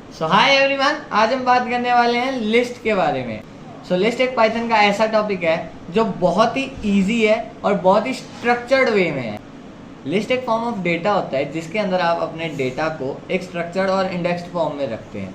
सो hi everyone, आज हम बात करने वाले हैं लिस्ट के बारे में। लिस्ट एक पाइथन का ऐसा टॉपिक है जो बहुत ही इजी है और बहुत ही स्ट्रक्चर्ड वे में है। लिस्ट एक फॉर्म ऑफ डेटा होता है जिसके अंदर आप अपने डेटा को एक स्ट्रक्चर्ड और इंडेक्स्ड फॉर्म में रखते हैं।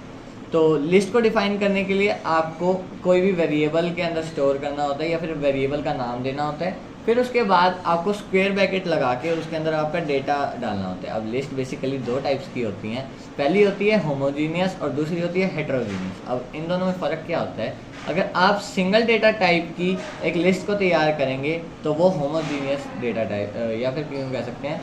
तो लिस्ट को डिफाइन करने के लिए आपको कोई भी वेरिएबल के अंदर स्टोर करना होता है या फिर वेरिएबल का नाम देना होता है। फिर उसके बाद आपको स्क्वायर ब्रैकेट लगा के उसके अंदर आपका डेटा डालना होता है। अब लिस्ट बेसिकली दो टाइप्स की होती हैं, पहली होती है होमोजीनियस और दूसरी होती है हेटेरोजीनियस। अब इन दोनों में फ़र्क क्या होता है? अगर आप सिंगल डेटा टाइप की एक लिस्ट को तैयार करेंगे तो वो होमोजीनियस डेटा टाइप या फिर क्यों कह सकते हैं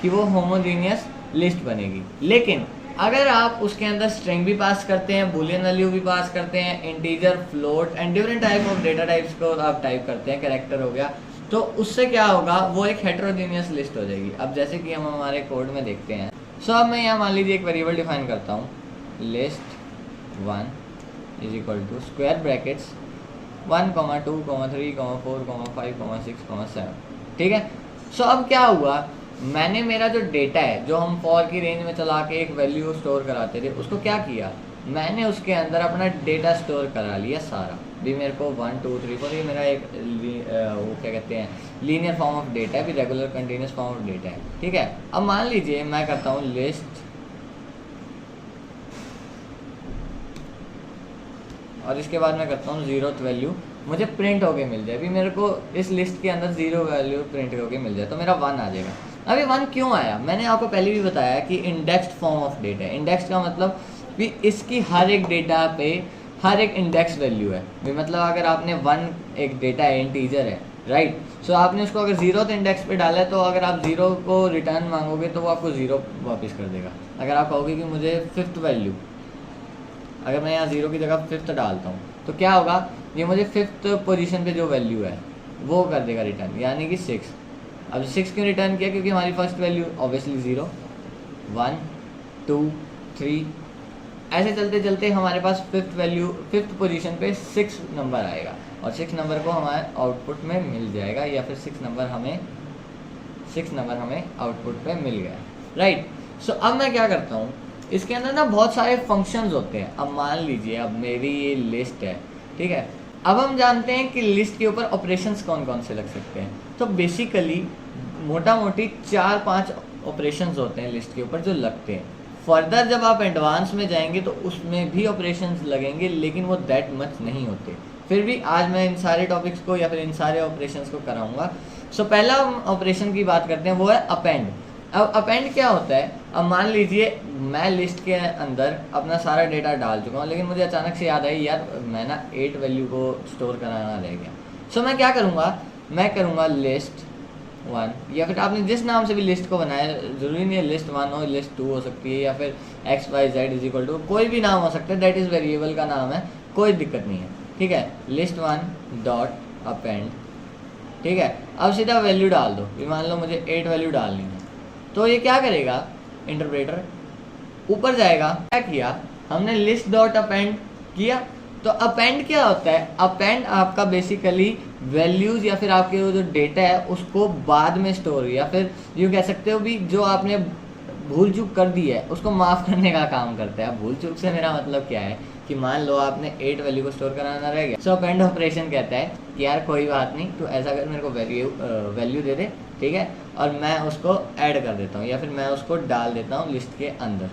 कि वो होमोजीनियस लिस्ट बनेगी। लेकिन अगर आप उसके अंदर स्ट्रिंग भी पास करते हैं, बूलियन वैल्यू भी पास करते हैं, integer, float and different type of data types को आप टाइप करते हैं, कैरेक्टर हो गया, तो उससे क्या होगा, वो एक हेटेरोजीनियस लिस्ट हो जाएगी। अब जैसे कि हम हमारे कोड में देखते हैं। अब मैं यहाँ मान लीजिए एक वेरिएबल डिफाइन करता हूँ, list 1 is equal to square brackets 1, 2, 3, 4, 5, 6, 7। ठीक है। अब क्या हुआ, मैंने मेरा जो डेटा है जो हम फॉर की रेंज में चला के एक वैल्यू स्टोर कराते थे, उसको क्या किया, मैंने उसके अंदर अपना डेटा स्टोर करा लिया सारा। भी मेरे को 1, 2, 3, 4 ये मेरा एक वो क्या कहते हैं लीनियर फॉर्म ऑफ डेटा है, भी regular continuous form of data है। ठीक है। अब मान लीजिए मैं करता हूँ लिस्ट और इसके बाद मैं करता हूँ 0th वैल्यू मुझे प्रिंट होके मिल जाए। अभी मेरे को इस लिस्ट के अंदर 0 वैल्यू प्रिंट होके मिल जाए तो मेरा 1 आ जाएगा। अभी 1 क्यों आया, मैंने आपको पहले भी बताया कि इंडेक्स्ड फॉर्म ऑफ डेटा है। इंडेक्स का मतलब भी इसकी हर एक डेटा पे हर एक इंडेक्स वैल्यू है। भी मतलब अगर आपने 1 एक डेटा है, इंटीजर है, राइट। आपने उसको अगर 0th इंडेक्स पे डाला है तो अगर आप 0 को रिटर्न मांगोगे तो वो आपको 0 वापस कर देगा। अगर आप कहोगे कि मुझे 5th वैल्यू, अगर मैं यहाँ 0 की जगह 5th डालता हूँ तो क्या होगा, ये मुझे 5th पोजीशन पे जो वैल्यू है वो कर देगा रिटर्न, यानी कि 6। अब 6 क्यों रिटर्न किया, क्योंकि हमारी फर्स्ट वैल्यू ऑब्वियसली 0, 1, 2, 3 ऐसे चलते चलते हमारे पास 5th पोजीशन पे 6 नंबर आएगा और 6 नंबर को हमारे आउटपुट में मिल जाएगा, या फिर 6 नंबर हमें आउटपुट पे मिल गया, राइट। अब मैं क्या करता हूँ, इसके अंदर ना बहुत सारे फंक्शंस होते हैं। अब मान लीजिए अब मेरी ये लिस्ट है, ठीक है। अब हम जानते हैं कि लिस्ट के ऊपर ऑपरेशंस कौन कौन से लग सकते हैं। तो बेसिकली मोटा मोटी 4-5 ऑपरेशंस होते हैं लिस्ट के ऊपर जो लगते हैं। फर्दर जब आप एडवांस में जाएंगे तो उसमें भी ऑपरेशंस लगेंगे, लेकिन वो दैट मच नहीं होते। फिर भी आज मैं इन सारे टॉपिक्स को या फिर इन सारे ऑपरेशंस को कराऊंगा। पहला ऑपरेशन की बात करते हैं, वो है अपेंड। अब अपेंड क्या होता है, अब मान लीजिए मैं लिस्ट के अंदर अपना सारा डेटा डाल चुका हूँ, लेकिन मुझे अचानक से याद आई यार मैं ना 8 वैल्यू को स्टोर कराना रह गया। मैं क्या करूँगा, मैं करूँगा लिस्ट 1, या फिर आपने जिस नाम से भी लिस्ट को बनाया, ज़रूरी नहीं है लिस्ट 1 हो, लिस्ट 2 हो सकती है, या फिर XYZ इज इक्वल टू कोई भी नाम हो सकता है, दैट इज़ वेरिएबल का नाम है, कोई दिक्कत नहीं है। ठीक है, लिस्ट 1 डॉट अपेंड। ठीक है। अब सीधा वैल्यू डाल दो, मान लो मुझे 8 वैल्यू डालनी है, तो ये क्या करेगा, इंटरप्रेटर ऊपर जाएगा। क्या किया हमने, लिस्ट डॉट अपेंड किया। तो अपेंड क्या होता है, अपेंड आपका बेसिकली वैल्यूज या फिर आपके जो डेटा है उसको बाद में स्टोर, या फिर यूँ कह सकते हो भी जो आपने भूल चूक कर दी है उसको माफ़ करने का काम करता है। भूल चूक से मेरा मतलब क्या है कि मान लो आपने 8 वैल्यू को स्टोर कराना रह गया। अपेंड ऑपरेशन कहता है कि यार कोई बात नहीं, तो ऐसा कर मेरे को वैल्यू दे दे, ठीक है, और मैं उसको ऐड कर देता हूँ या फिर मैं उसको डाल देता हूँ लिस्ट के अंदर।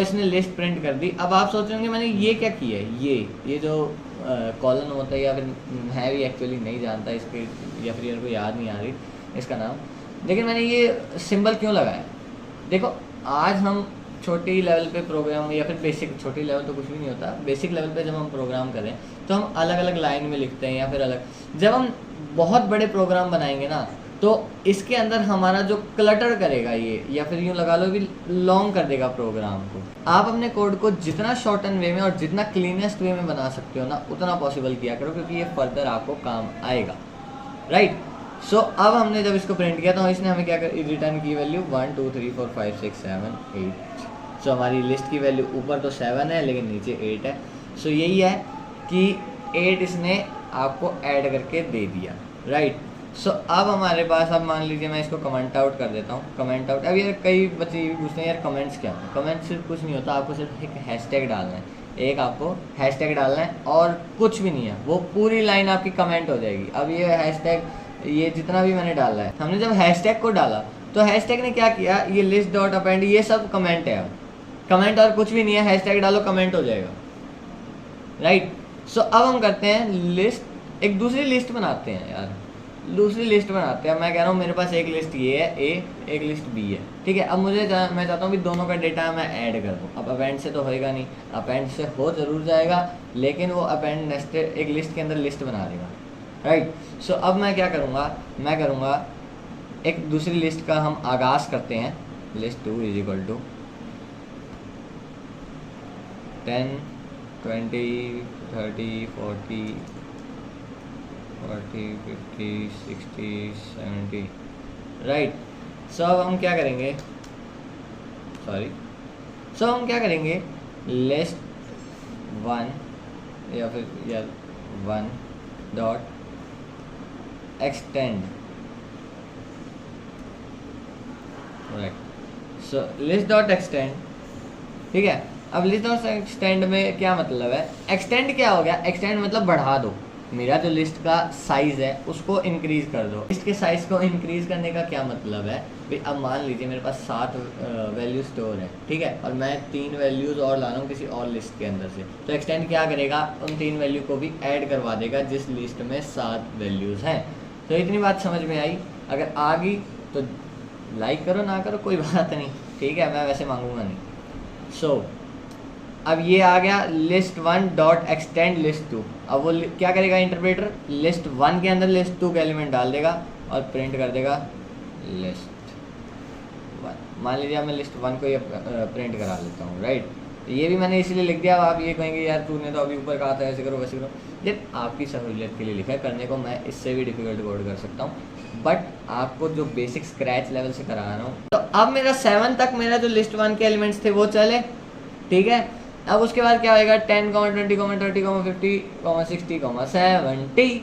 इसने लिस्ट प्रिंट कर दी। अब आप सोच रहे होंगे मैंने ये क्या किया है, ये जो कॉलन होता है, या फिर है भी एक्चुअली नहीं जानता इसके, या फिर मेरे को याद नहीं आ रही इसका नाम, लेकिन मैंने ये सिंबल क्यों लगाया। देखो आज हम छोटी लेवल पे प्रोग्राम, या फिर बेसिक, छोटी लेवल तो कुछ भी नहीं होता, बेसिक लेवल पे जब हम प्रोग्राम करें तो हम अलग अलग लाइन में लिखते हैं, या फिर अलग। जब हम बहुत बड़े प्रोग्राम बनाएंगे ना, तो इसके अंदर हमारा जो क्लटर करेगा ये, या फिर यूँ लगा लो भी लॉन्ग कर देगा प्रोग्राम को। आप अपने कोड को जितना शॉर्टन वे में और जितना क्लीनेस्ट वे में बना सकते हो ना, उतना पॉसिबल किया करो, क्योंकि ये फर्दर आपको काम आएगा, राइट। अब हमने जब इसको प्रिंट किया तो इसने हमें क्या कर रिटर्न की वैल्यू 1, 2, 3, 4, 5, 6, 7, 8। हमारी लिस्ट की वैल्यू ऊपर तो 7 है लेकिन नीचे 8 है। यही है कि 8 इसने आपको ऐड करके दे दिया, राइट। सो अब हमारे पास, अब मान लीजिए मैं इसको कमेंट आउट कर देता हूँ, कमेंट आउट। अब यार कई बच्चे ये भी पूछते हैं यार कमेंट्स क्या होता है। कमेंट सिर्फ कुछ नहीं होता, आपको सिर्फ एक हैशटैग डालना है, एक आपको हैशटैग डालना है और कुछ भी नहीं है, वो पूरी लाइन आपकी कमेंट हो जाएगी। अब ये हैशटैग, ये जितना भी मैंने डाला है, हमने जब हैशटैग को डाला तो हैशटैग ने क्या किया, ये लिस्ट डॉट अपेंड, ये सब कमेंट है। अब कमेंट और कुछ भी नहीं है, हैशटैग डालो कमेंट हो जाएगा, राइट। सो अब हम करते हैं लिस्ट, एक दूसरी लिस्ट बनाते हैं यार, दूसरी लिस्ट बनाते हैं। मैं कह रहा हूँ मेरे पास एक लिस्ट ये है ए, एक लिस्ट बी है, ठीक है। अब मैं चाहता हूँ कि दोनों का डेटा मैं ऐड कर दूँ। अब अपेंड से तो होएगा नहीं, अपेंड से हो ज़रूर जाएगा, लेकिन वो अपेंड नेस्टेड एक लिस्ट के अंदर लिस्ट बना देगा, राइट। सो अब मैं क्या करूँगा, मैं करूँगा एक दूसरी लिस्ट का हम आगाज़ करते हैं। List 2 is equal to 10 20 30 40 40 50 60 70, right. So अब हम क्या करेंगे, सो हम क्या करेंगे, लिस्ट 1 या फिर 1 डॉट एक्सटेंड, राइट। सो लिस्ट डॉट एक्सटेंड, ठीक है। अब लिस्ट डॉट एक्सटेंड में क्या मतलब है, एक्सटेंड क्या हो गया, एक्सटेंड मतलब बढ़ा दो। मेरा जो लिस्ट का साइज़ है उसको इंक्रीज़ कर दो। लिस्ट के साइज़ को इंक्रीज़ करने का क्या मतलब है भाई, अब मान लीजिए मेरे पास 7 वैल्यू स्टोर है, ठीक है, और मैं 3 वैल्यूज़ और ला रहा हूँ किसी और लिस्ट के अंदर से, तो एक्सटेंड क्या करेगा, उन 3 वैल्यू को भी ऐड करवा देगा जिस लिस्ट में 7 वैल्यूज़ हैं। तो इतनी बात समझ में आई। अगर आ गई तो लाइक करो, ना करो कोई बात नहीं, ठीक है, मैं वैसे मांगूंगा नहीं। सो अब ये आ गया लिस्ट 1 डॉट एक्सटेंड लिस्ट 2। अब वो क्या करेगा इंटरप्रेटर, लिस्ट 1 के अंदर लिस्ट 2 का एलिमेंट डाल देगा और प्रिंट कर देगा लिस्ट 1। मान लीजिए मैं लिस्ट 1 को ये प्रिंट करा लेता हूँ, राइट। ये भी मैंने इसलिए लिख दिया। अब आप ये कहेंगे यार तूने तो अभी ऊपर कहा था ऐसे करो वैसे करो, ये आपकी सहूलियत के लिए लिखा है, करने को मैं इससे भी डिफिकल्ट कोड कर सकता हूँ, बट आपको जो बेसिक स्क्रैच लेवल से करा रहा हूँ। तो अब मेरा 7 तक मेरा जो लिस्ट 1 के एलिमेंट्स थे वो चले, ठीक है। अब उसके बाद क्या होएगा, 10, 20, 30, 50, 60, 70,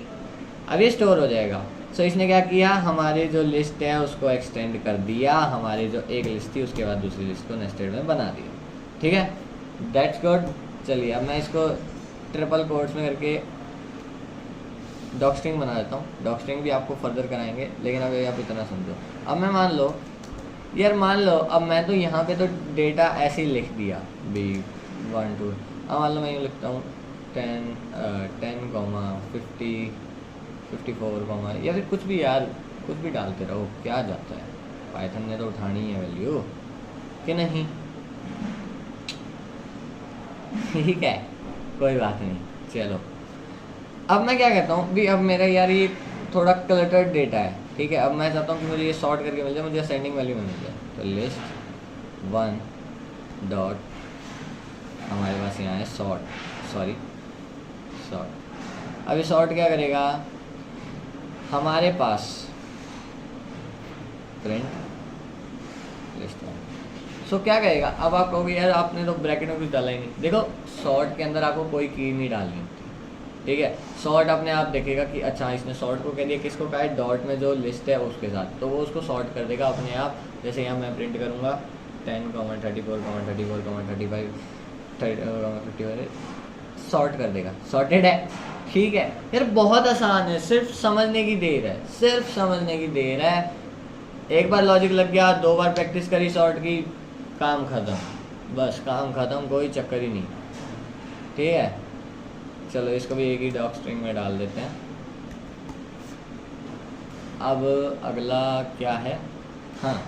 अब ये स्टोर हो जाएगा। सो इसने क्या किया, हमारे जो लिस्ट है उसको एक्सटेंड कर दिया, हमारे जो एक लिस्ट थी उसके बाद दूसरी लिस्ट को नेस्टेड में बना दिया, ठीक है, दैट्स गुड। चलिए अब मैं इसको ट्रिपल कोट्स में करके डॉक्स्ट्रिंग बना देता हूँ। डॉक्स्ट्रिंग भी आपको फर्दर कराएंगे, लेकिन अभी आप इतना समझो। अब मैं मान लो अब मैं तो यहाँ पे तो डेटा ऐसे ही लिख दिया B 1 2। अब मान लो मैं यूँ लिखता हूँ 10, 50, 54, या फिर कुछ भी यार, कुछ भी डालते रहो, क्या जाता है, पाइथन ने तो उठानी है वैल्यू कि नहीं, ठीक है, कोई बात नहीं। चलो अब मैं क्या कहता हूँ भी, अब मेरा यार ये थोड़ा क्लटर्ड डेटा है, ठीक है। अब मैं चाहता हूँ कि मुझे ये सॉर्ट करके मिल जाए, मुझे असेंडिंग वैल्यू में मिल जाए। तो लिस्ट 1 डॉट, हमारे पास यहाँ है सॉर्ट। अब ये सॉर्ट क्या करेगा, हमारे पास प्रिंट लिस्ट 1। सो क्या करेगा, अब आप कहोगे यार आपने तो ब्रैकेट में कुछ डाला ही नहीं। देखो सॉर्ट के अंदर आपको कोई की नहीं डालनी होती, ठीक है। सॉर्ट अपने आप देखेगा कि अच्छा इसने सॉर्ट को कह दिया, किसको कहा है, डॉट में जो लिस्ट है उसके साथ, तो वो उसको सॉर्ट कर देगा अपने आप। जैसे यहाँ मैं प्रिंट करूँगा 10, 34, 34, 35, 55, सॉर्ट कर देगा, सॉर्टेड है, ठीक है। यार बहुत आसान है, सिर्फ समझने की देर है, एक बार लॉजिक लग गया, 2 बार प्रैक्टिस करी सॉर्ट की, काम ख़त्म, बस काम ख़त्म, कोई चक्कर ही नहीं, ठीक है। चलो इसको भी एक ही डॉक स्ट्रिंग में डाल देते हैं। अब अगला क्या है, हाँ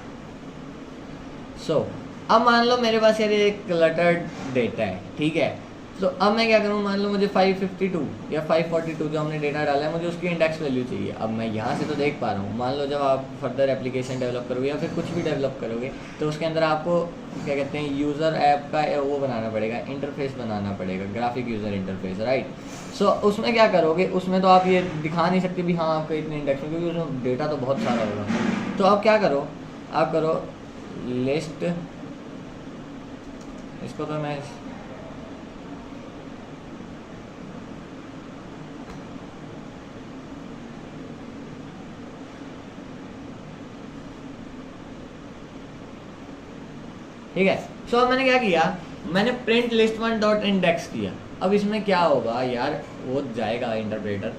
सो अब मान लो मेरे पास यार एक क्लटर्ड डेटा है, ठीक है। तो अब मैं क्या करूँ, मान लो मुझे 552 या 542 जो हमने डेटा डाला है, मुझे उसकी इंडेक्स वैल्यू चाहिए। अब मैं यहाँ से तो देख पा रहा हूँ, मान लो जब आप फर्दर एप्लीकेशन डेवलप करोगे या फिर कुछ भी डेवलप करोगे, तो उसके अंदर आपको क्या कहते हैं, यूज़र ऐप का वो बनाना पड़ेगा, इंटरफेस बनाना पड़ेगा, ग्राफिक यूज़र इंटरफेस, राइट। सो उसमें क्या करोगे, उसमें तो आप ये दिखा नहीं सकते भी हाँ आपका इतने इंडेक्स में, क्योंकि उसमें डेटा तो बहुत सारा होगा। तो अब क्या करो, आप करो लिस्ट, इसको तो मैं ठीक है। सो अब मैंने क्या किया, मैंने print list one dot index किया। अब इसमें क्या होगा यार, वो जाएगा इंटरप्रेटर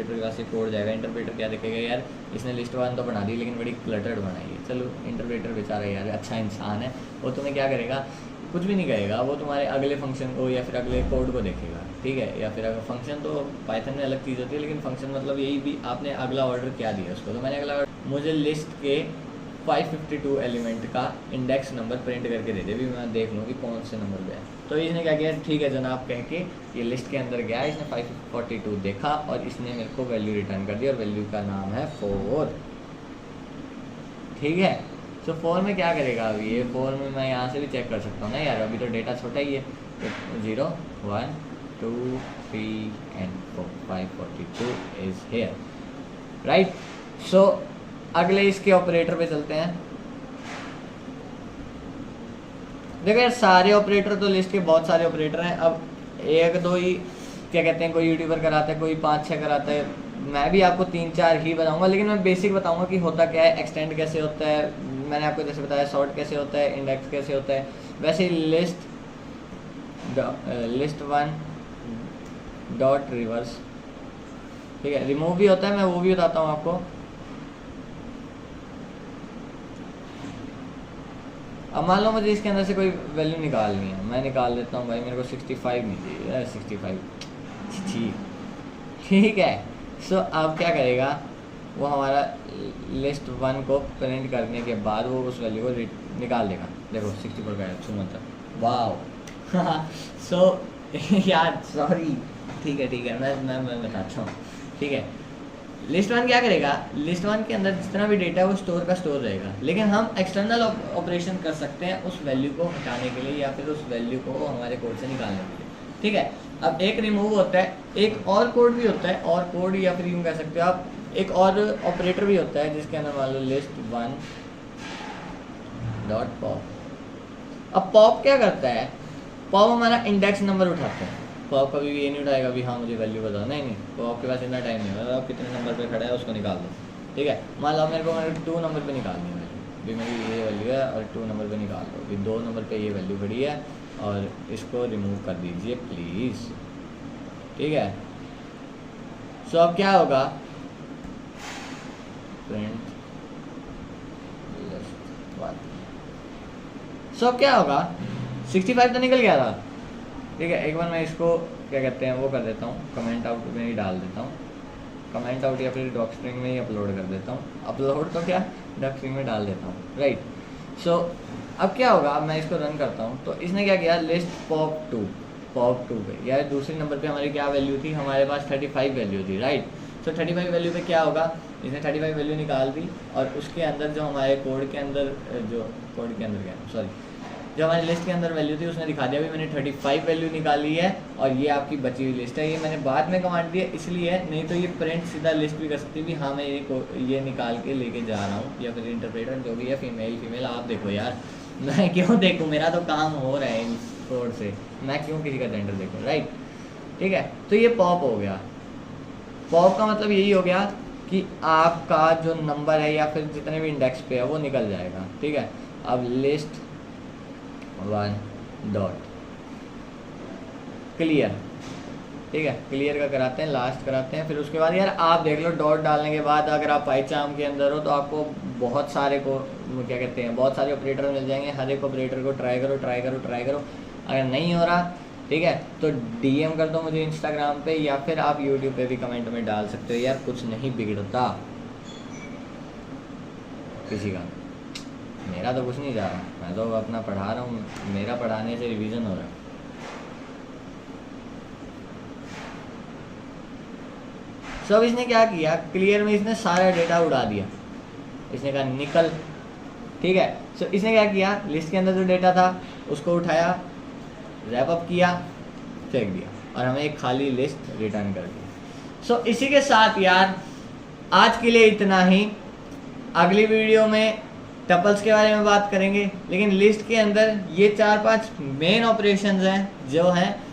के पास से कोड जाएगा। इंटरप्रेटर क्या देखेगा, यार इसने लिस्ट वन तो बना दी लेकिन बड़ी क्लटर्ड बनाई है। चलो इंटरप्रेटर बेचारा यार अच्छा इंसान है, वो तुम्हें क्या करेगा, कुछ भी नहीं करेगा, वो तुम्हारे अगले फंक्शन को या फिर अगले कोड को देखेगा, ठीक है। या फिर अगर फंक्शन तो पाइथन में अलग चीज़ होती है, लेकिन फंक्शन मतलब यही भी आपने अगला ऑर्डर क्या दिया उसको। तो मैंने अगला मुझे लिस्ट के 552 एलिमेंट का इंडेक्स नंबर प्रिंट करके दे दे, भी मैं देख लूँ कि कौन से नंबर पे है। तो इसने क्या किया, ठीक है जनाब कह के ये लिस्ट के अंदर गया, इसने 542 देखा और इसने मेरे को वैल्यू रिटर्न कर दी, और वैल्यू का नाम है 4, ठीक है। सो 4 में क्या करेगा, अभी ये 4 में मैं यहाँ से भी चेक कर सकता हूँ ना यार, अभी तो डेटा छोटा ही है। तो 0 1 2 3 and 4 542 इज हेयर, राइट। सो अगले इसके ऑपरेटर पे चलते हैं। देखो यार सारे ऑपरेटर तो लिस्ट के बहुत सारे ऑपरेटर हैं। अब एक दो ही क्या कहते हैं, कोई यूट्यूबर कराता है, कोई 5-6 कराता है, मैं भी आपको 3-4 ही बताऊंगा, लेकिन मैं बेसिक बताऊंगा कि होता क्या है, एक्सटेंड कैसे होता है, मैंने आपको जैसे बताया सॉर्ट कैसे होता है, इंडेक्स कैसे होता है। वैसे लिस्ट वन डॉट रिवर्स, ठीक है, रिमूव भी होता है, मैं वो भी बताता हूँ आपको। अब मान लो मुझे इसके अंदर से कोई वैल्यू निकालनी है, मैं निकाल देता हूँ भाई, मेरे को 65 मिली है, 65 ठीक है। सो अब क्या करेगा वो, हमारा लिस्ट वन को प्रिंट करने के बाद वो उस वैल्यू को निकाल देगा। देखो 64 का है, मतलब वाह सो यार सॉरी, ठीक है मैं बताता हूँ, ठीक है। लिस्ट वन क्या करेगा, लिस्ट वन के अंदर जितना भी डेटा है वो स्टोर का स्टोर रहेगा, लेकिन हम एक्सटर्नल ऑपरेशन कर सकते हैं उस वैल्यू को हटाने के लिए या फिर उस वैल्यू को हमारे कोड से निकालने के लिए, ठीक है। अब एक रिमूव होता है, एक और कोड भी होता है, और कोड या फिर यूँ कह सकते हो आप, एक और ऑपरेटर भी होता है जिसके अंदर मान लो लिस्ट वन डॉट पॉप। अब पॉप क्या करता है, पॉप हमारा इंडेक्स नंबर उठाता है। पॉप कभी भी ये नहीं उठाएगा भी हाँ मुझे वैल्यू बताओ, नहीं, तो आपके पास इतना टाइम नहीं होगा, आप कितने नंबर पे खड़ा है उसको निकाल दो, ठीक है। मान लो मेरे को 2 नंबर पे निकालनी है वैल्यू, भी मेरी ये वैल्यू है और 2 नंबर पे निकाल दो, भी 2 नंबर पे ये वैल्यू खड़ी है और इसको रिमूव कर दीजिए प्लीज़, ठीक है। सो अब क्या होगा, प्रिंट लिस्ट वन। सो अब क्या होगा, 65 तो निकल गया था, ठीक है। एक बार मैं इसको क्या कहते हैं वो कर देता हूँ, कमेंट आउट में ही डाल देता हूँ, कमेंट आउट या फिर डॉक स्ट्रिंग में ही अपलोड कर देता हूँ, अपलोड तो क्या डॉक स्ट्रिंग में डाल देता हूँ, राइट। सो अब क्या होगा, मैं इसको रन करता हूँ, तो इसने क्या किया, लिस्ट पॉप टू पे या दूसरे नंबर पे हमारी क्या वैल्यू थी, हमारे पास 35 वैल्यू थी, राइट। सो 35 वैल्यू पे क्या होगा, इसने 35 वैल्यू निकाल दी और उसके अंदर जो हमारे कोड के अंदर जो हमारी लिस्ट के अंदर वैल्यू थी उसने दिखा दिया भी मैंने 35 वैल्यू निकाली है और ये आपकी बची हुई लिस्ट है। ये मैंने बाद में कमांड दिया इसलिए है, नहीं तो ये प्रिंट सीधा लिस्ट भी कर सकती भी हाँ मैं ये निकाल के लेके जा रहा हूँ, या फिर इंटरप्रेटर जो भी है फीमेल आप देखो यार, मैं क्यों देखूँ, मेरा तो काम हो रहा है इस कोड से, मैं क्यों किसी का जेंडर देखूँ, राइट, ठीक है। तो ये पॉप हो गया। पॉप का मतलब यही हो गया कि आपका जो नंबर है या फिर जितने भी इंडेक्स पे है वो निकल जाएगा, ठीक है। अब लिस्ट वन डॉट क्लियर, ठीक है, क्लियर का कराते हैं, लास्ट कराते हैं। फिर उसके बाद यार आप देख लो डॉट डालने के बाद अगर आप पाइचाम के अंदर हो तो आपको बहुत सारे को क्या कहते हैं बहुत सारे ऑपरेटर मिल जाएंगे। हर एक ऑपरेटर को ट्राई करो। अगर नहीं हो रहा ठीक है तो डीएम कर दो मुझे इंस्टाग्राम पे या फिर आप यूट्यूब पे भी कमेंट में डाल सकते हो यार, कुछ नहीं बिगड़ता किसी का। मेरा तो कुछ नहीं जा रहा, मैं तो अपना पढ़ा रहा हूँ, मेरा पढ़ाने से रिवीजन हो रहा है। सब इसने क्या किया, क्लियर में इसने सारा डेटा उड़ा दिया, इसने कहा निकल, ठीक है। सो इसने क्या किया, लिस्ट के अंदर जो डेटा था उसको उठाया, रैप अप किया, फेंक दिया और हमें एक खाली लिस्ट रिटर्न कर दी। सो इसी के साथ यार आज के लिए इतना ही। अगली वीडियो में टपल्स के बारे में बात करेंगे, लेकिन लिस्ट के अंदर ये 4-5 मेन ऑपरेशंस हैं जो हैं,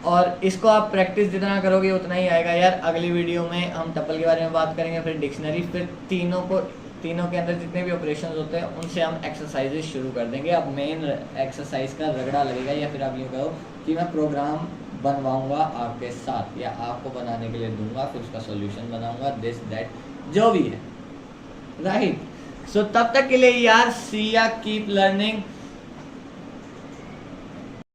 और इसको आप प्रैक्टिस जितना करोगे उतना ही आएगा यार। अगली वीडियो में हम टपल के बारे में बात करेंगे, फिर डिक्शनरी, फिर तीनों को तीनों के अंदर जितने भी ऑपरेशन होते हैं उनसे हम एक्सरसाइजेज शुरू कर देंगे। अब मेन एक्सरसाइज का रगड़ा लगेगा, या फिर आप यूँ कहो कि मैं प्रोग्राम बनवाऊंगा आपके साथ, या आपको बनाने के लिए दूंगा, फिर उसका सॉल्यूशन बनाऊंगा, दिस दैट जो भी है, राइट। सो तब तक के लिए यार सी या कीप लर्निंग।